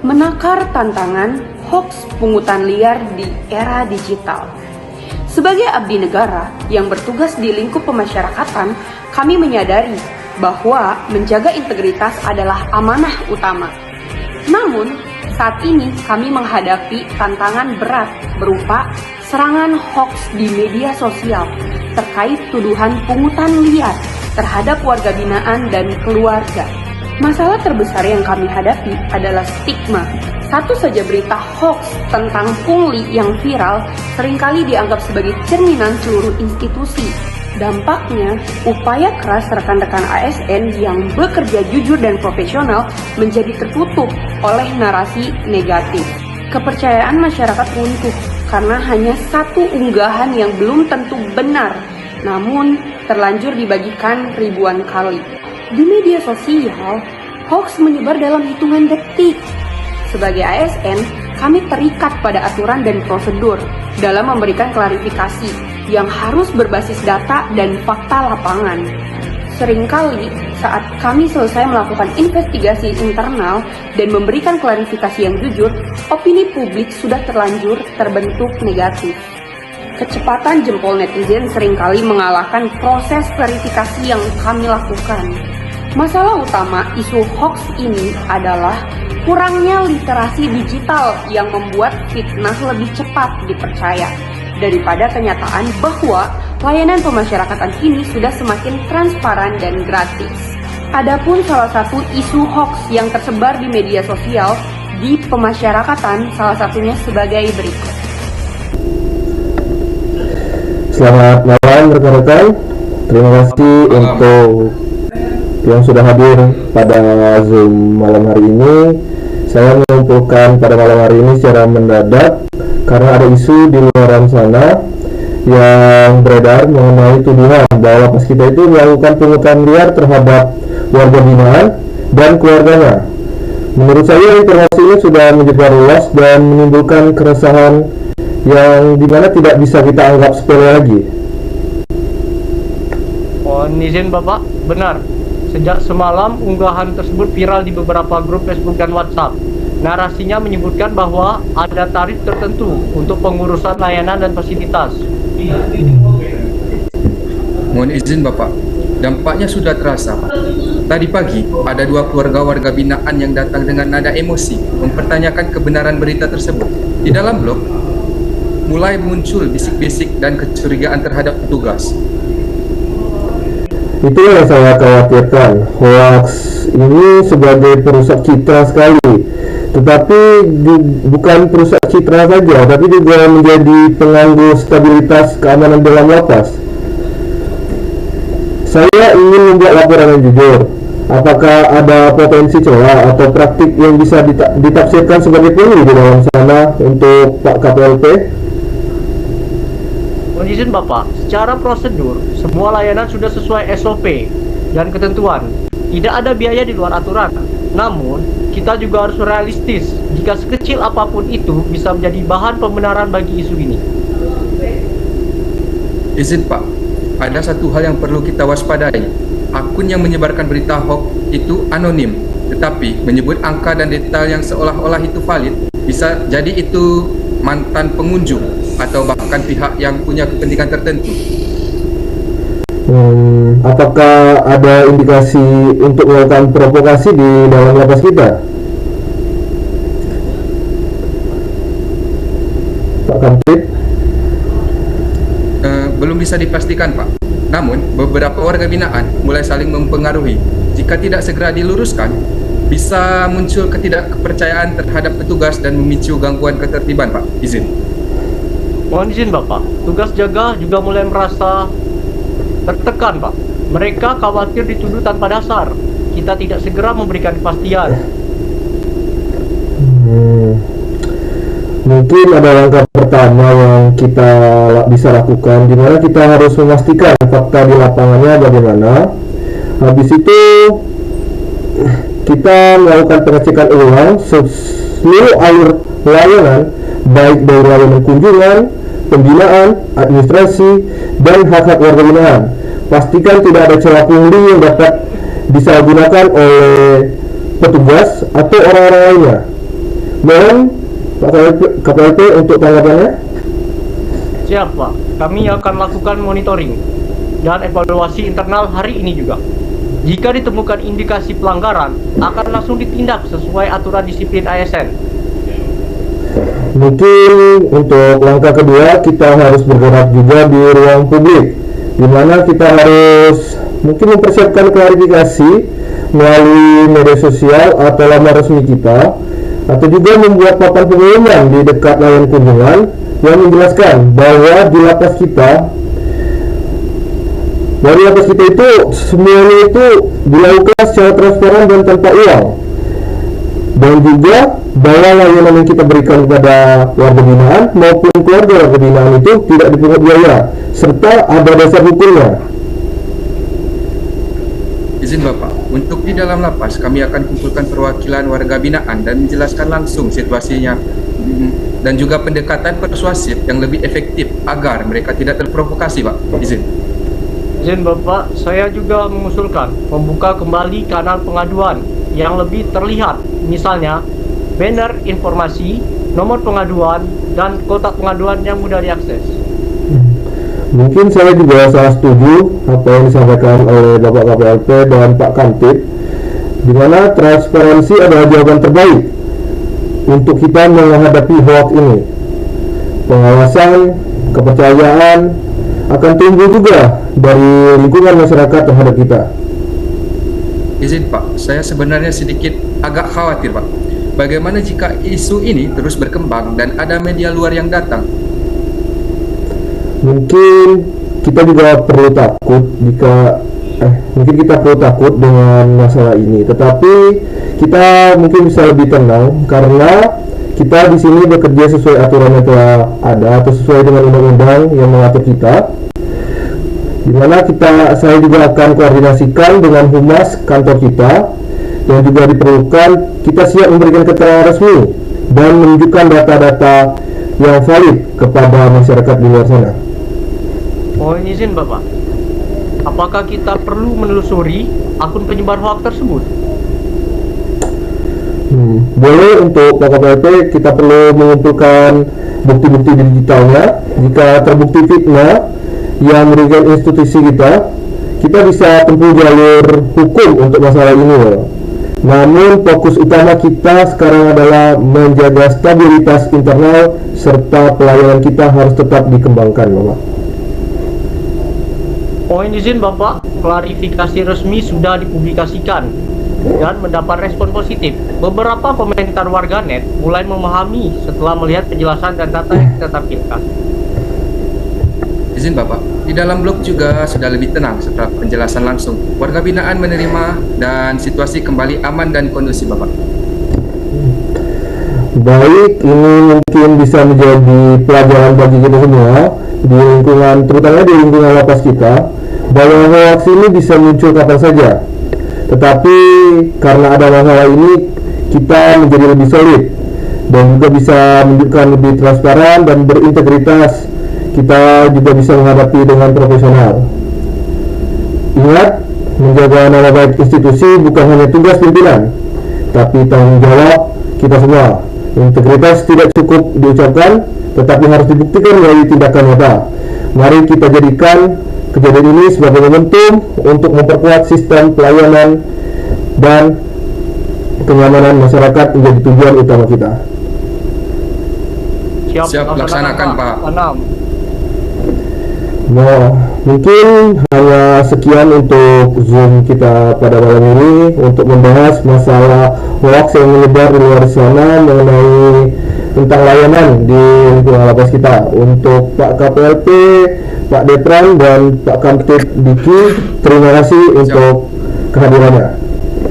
menakar tantangan hoaks pungutan liar di era digital. Sebagai abdi negara yang bertugas di lingkup pemasyarakatan, kami menyadari bahwa menjaga integritas adalah amanah utama. Namun, saat ini kami menghadapi tantangan berat berupa serangan hoaks di media sosial terkait tuduhan pungutan liar terhadap warga binaan dan keluarga. Masalah terbesar yang kami hadapi adalah stigma. Satu saja berita hoaks tentang pungli yang viral seringkali dianggap sebagai cerminan seluruh institusi. Dampaknya, upaya keras rekan-rekan ASN yang bekerja jujur dan profesional menjadi tertutup oleh narasi negatif. Kepercayaan masyarakat runtuh karena hanya satu unggahan yang belum tentu benar, namun terlanjur dibagikan ribuan kali. Di media sosial, hoaks menyebar dalam hitungan detik. Sebagai ASN, kami terikat pada aturan dan prosedur dalam memberikan klarifikasi yang harus berbasis data dan fakta lapangan. Seringkali saat kami selesai melakukan investigasi internal dan memberikan klarifikasi yang jujur, opini publik sudah terlanjur terbentuk negatif. Kecepatan jempol netizen seringkali mengalahkan proses klarifikasi yang kami lakukan. Masalah utama isu hoaks ini adalah kurangnya literasi digital yang membuat fitnah lebih cepat dipercaya daripada kenyataan bahwa layanan pemasyarakatan kini sudah semakin transparan dan gratis. Adapun salah satu isu hoaks yang tersebar di media sosial di pemasyarakatan salah satunya sebagai berikut. Selamat malam rekan-rekan. Terima kasih untuk yang sudah hadir pada Zoom malam hari ini. Saya mengumpulkan pada malam hari ini secara mendadak karena ada isu di luar sana yang beredar mengenai tuduhan bahwa lapas kita itu melakukan pungutan liar terhadap warga binaan dan keluarganya. Menurut saya informasi ini sudah menyebar luas dan menimbulkan keresahan yang dimana tidak bisa kita anggap sepele lagi. Mohon izin Bapak, benar. Sejak semalam unggahan tersebut viral di beberapa grup Facebook dan WhatsApp. Narasinya menyebutkan bahwa ada tarif tertentu untuk pengurusan layanan dan fasilitas. Mohon izin Bapak, dampaknya sudah terasa. Tadi pagi, ada 2 keluarga warga binaan yang datang dengan nada emosi mempertanyakan kebenaran berita tersebut. Di dalam blog, mulai muncul bisik-bisik dan kecurigaan terhadap petugas. Itu yang saya khawatirkan. Hoax ini sebagai perusak citra sekali. Tetapi bukan perusak citra saja, tapi juga menjadi pengganggu stabilitas keamanan dalam lapas. Saya ingin membuat laporan yang jujur. Apakah ada potensi celah atau praktik yang bisa ditafsirkan sebagai pungli di dalam sana untuk Pak KPLP? Mohon izin Bapak, secara prosedur, semua layanan sudah sesuai SOP dan ketentuan. Tidak ada biaya di luar aturan. Namun, kita juga harus realistis jika sekecil apapun itu bisa menjadi bahan pembenaran bagi isu ini. Izin Pak, ada satu hal yang perlu kita waspadai. Akun yang menyebarkan berita hoax itu anonim, tetapi menyebut angka dan detail yang seolah-olah itu valid. Bisa jadi itu mantan pengunjung atau bahkan pihak yang punya kepentingan tertentu. Apakah ada indikasi untuk melakukan provokasi di dalam lapas kita? Pak Kamtip? Belum bisa dipastikan Pak. Namun, beberapa warga binaan mulai saling mempengaruhi. Jika tidak segera diluruskan, bisa muncul ketidakpercayaan terhadap petugas dan memicu gangguan ketertiban Pak. Izin. Mohon izin Bapak, tugas jaga juga mulai merasa tertekan Pak. Mereka khawatir dituduh tanpa dasar. Kita tidak segera memberikan kepastian. Mungkin ada langkah pertama yang kita bisa lakukan, di mana kita harus memastikan fakta di lapangannya bagaimana. Habis itu kita melakukan pengecekan ulang seluruh alur layanan, baik dari layanan kunjungan, pembinaan, administrasi, dan hak-hak warga binaan. Pastikan tidak ada celah pungli yang dapat disalahgunakan oleh petugas atau orang-orang lainnya. Dan Pak KPLP untuk tanggapannya? Siap, Pak. Kami akan lakukan monitoring dan evaluasi internal hari ini juga. Jika ditemukan indikasi pelanggaran, akan langsung ditindak sesuai aturan disiplin ASN. Mungkin untuk langkah kedua kita harus bergerak juga di ruang publik, di mana kita harus mungkin mempersiapkan klarifikasi melalui media sosial atau laman resmi kita, atau juga membuat papan pengumuman di dekat layan kunjungan yang menjelaskan bahwa di lapas kita itu semuanya itu dilakukan secara transparan dan tanpa uang, dan juga bahwa layanan yang kita berikan kepada warga binaan maupun keluarga warga binaan itu tidak dipungut biaya serta ada dasar hukumnya. Izin Bapak, untuk di dalam lapas kami akan kumpulkan perwakilan warga binaan dan menjelaskan langsung situasinya dan juga pendekatan persuasif yang lebih efektif agar mereka tidak terprovokasi, Pak. Izin Bapak, saya juga mengusulkan membuka kembali kanal pengaduan yang lebih terlihat, misalnya banner informasi, nomor pengaduan, dan kotak pengaduan yang mudah diakses. Mungkin saya juga sangat setuju apa yang disampaikan oleh Bapak KPLP dan Pak Kantip, di mana transparansi adalah jawaban terbaik untuk kita menghadapi hoax ini. Pengawasan, kepercayaan akan tumbuh juga dari lingkungan masyarakat terhadap kita. Izin Pak, saya sebenarnya sedikit agak khawatir Pak. Bagaimana jika isu ini terus berkembang dan ada media luar yang datang? Mungkin kita juga perlu takut dengan masalah ini, tetapi kita mungkin bisa lebih tenang karena kita di sini bekerja sesuai aturan yang telah ada atau sesuai dengan undang-undang yang mengatur kita, di mana saya juga akan koordinasikan dengan humas kantor kita yang juga diperlukan. Kita siap memberikan keterangan resmi dan menunjukkan data-data yang valid kepada masyarakat di luar sana. Mohon izin Bapak, apakah kita perlu menelusuri akun penyebar hoax tersebut? Boleh. Untuk Pak KPLP kita perlu mengumpulkan bukti-bukti digitalnya. Jika terbukti fitnah yang merugikan institusi kita bisa tempuh jalur hukum untuk masalah ini ya. Namun fokus utama kita sekarang adalah menjaga stabilitas internal serta pelayanan kita harus tetap dikembangkan, Bapak. Mohon izin Bapak, klarifikasi resmi sudah dipublikasikan dan mendapat respon positif. Beberapa komentar warganet mulai memahami setelah melihat penjelasan dan data yang kita tampilkan. Izin Bapak, di dalam blog juga sudah lebih tenang setelah penjelasan langsung. Warga binaan menerima dan situasi kembali aman dan kondusif Bapak. Baik, ini mungkin bisa menjadi pelajaran bagi kita semua di lingkungan, terutama di lingkungan lapas kita, bahwa hoax ini bisa muncul kapan saja. Tetapi karena ada masalah ini, kita menjadi lebih solid dan juga bisa menunjukkan lebih transparan dan berintegritas. Kita juga bisa menghadapi dengan profesional. Ingat, menjaga nama baik institusi bukan hanya tugas pimpinan, tapi tanggung jawab kita semua. Integritas tidak cukup diucapkan, tetapi harus dibuktikan melalui tindakan nyata. Mari kita jadikan kejadian ini sebagai momentum untuk memperkuat sistem pelayanan dan kenyamanan masyarakat menjadi tujuan utama kita. Siap laksanakan Pak. Nah, mungkin hanya sekian untuk Zoom kita pada malam ini untuk membahas masalah hoax yang menyebar di luar sana mengenai tentang layanan di lingkungan lapas kita. Untuk Pak KPLP, Pak Depran, dan Pak Kamtib Diki, terima kasih untuk kehadirannya.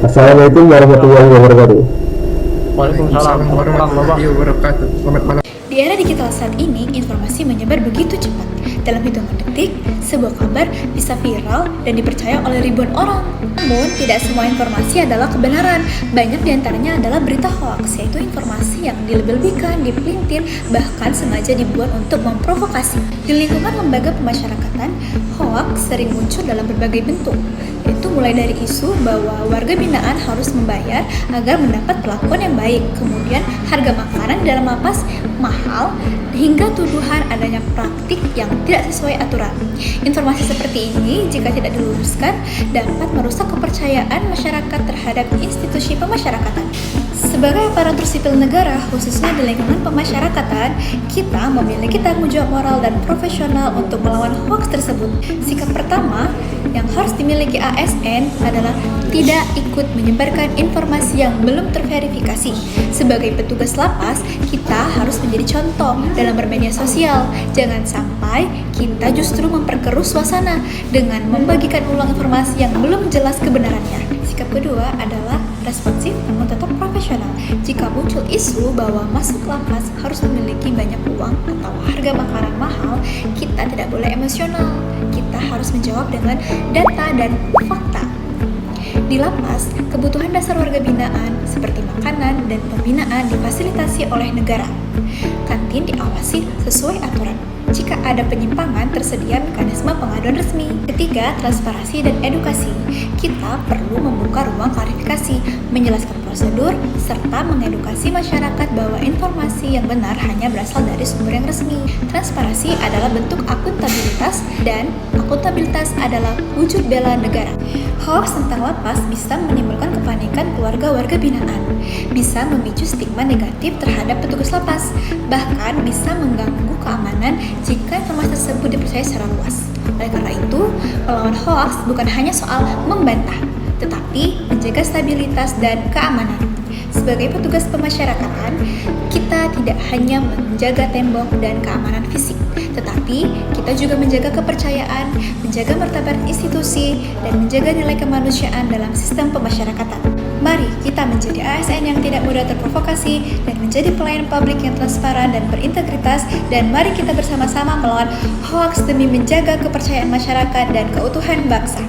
Assalamualaikum warahmatullahi wabarakatuh. Waalaikumsalam warahmatullahi wabarakatuh. Selamat malam. Di era digital saat ini, informasi menyebar begitu cepat. Dalam hitungan detik, sebuah kabar bisa viral dan dipercaya oleh ribuan orang. Namun, tidak semua informasi adalah kebenaran. Banyak diantaranya adalah berita hoax, yaitu informasi yang dilebih-lebihkan, dipelintir, bahkan sengaja dibuat untuk memprovokasi. Di lingkungan lembaga pemasyarakatan, hoax sering muncul dalam berbagai bentuk, yaitu mulai dari isu bahwa warga binaan harus membayar agar mendapat perlakuan yang baik, kemudian harga makanan di dalam lapas mahal, hingga tuduhan adanya praktik yang tidak sesuai aturan. Informasi seperti ini jika tidak diluruskan dapat merusak kepercayaan masyarakat terhadap institusi pemasyarakatan. Sebagai aparatur sipil negara, khususnya di lingkungan pemasyarakatan, kita memiliki tanggung jawab moral dan profesional untuk melawan hoaks tersebut. Sikap pertama yang harus dimiliki ASN adalah tidak ikut menyebarkan informasi yang belum terverifikasi. Sebagai petugas lapas, kita harus menjadi contoh dalam bermedia sosial. Jangan sampai kita justru memperkeruh suasana dengan membagikan ulang informasi yang belum jelas kebenarannya. Sikap kedua adalah responsif namun tetap profesional. Jika muncul isu bahwa masuk lapas harus memiliki banyak uang atau harga makanan mahal, kita tidak boleh emosional. Kita harus menjawab dengan data dan fakta. Di lapas, kebutuhan dasar warga binaan seperti makanan dan pembinaan difasilitasi oleh negara. Kantin diawasi sesuai aturan. Jika ada penyimpangan, tersedia mekanisme pengaduan resmi. Ketiga, transparansi dan edukasi. Kita perlu membuka ruang klarifikasi, menjelaskan prosedur, serta mengedukasi masyarakat bahwa informasi yang benar hanya berasal dari sumber yang resmi. Transparansi adalah bentuk akuntabilitas, dan akuntabilitas adalah wujud bela negara. Hoaks tentang lapas bisa menimbulkan kepanikan keluarga warga binaan, bisa memicu stigma negatif terhadap petugas lapas, bahkan bisa mengganggu keamanan jika informasi tersebut dipercaya secara luas. Oleh karena itu, melawan hoaks bukan hanya soal membantah, tetapi menjaga stabilitas dan keamanan. Sebagai petugas pemasyarakatan, kita tidak hanya menjaga tembok dan keamanan fisik, tetapi kita juga menjaga kepercayaan, menjaga martabat institusi, dan menjaga nilai kemanusiaan dalam sistem pemasyarakatan. Mari kita menjadi ASN yang tidak mudah terprovokasi dan menjadi pelayan publik yang transparan dan berintegritas, dan mari kita bersama-sama melawan hoaks demi menjaga kepercayaan masyarakat dan keutuhan bangsa.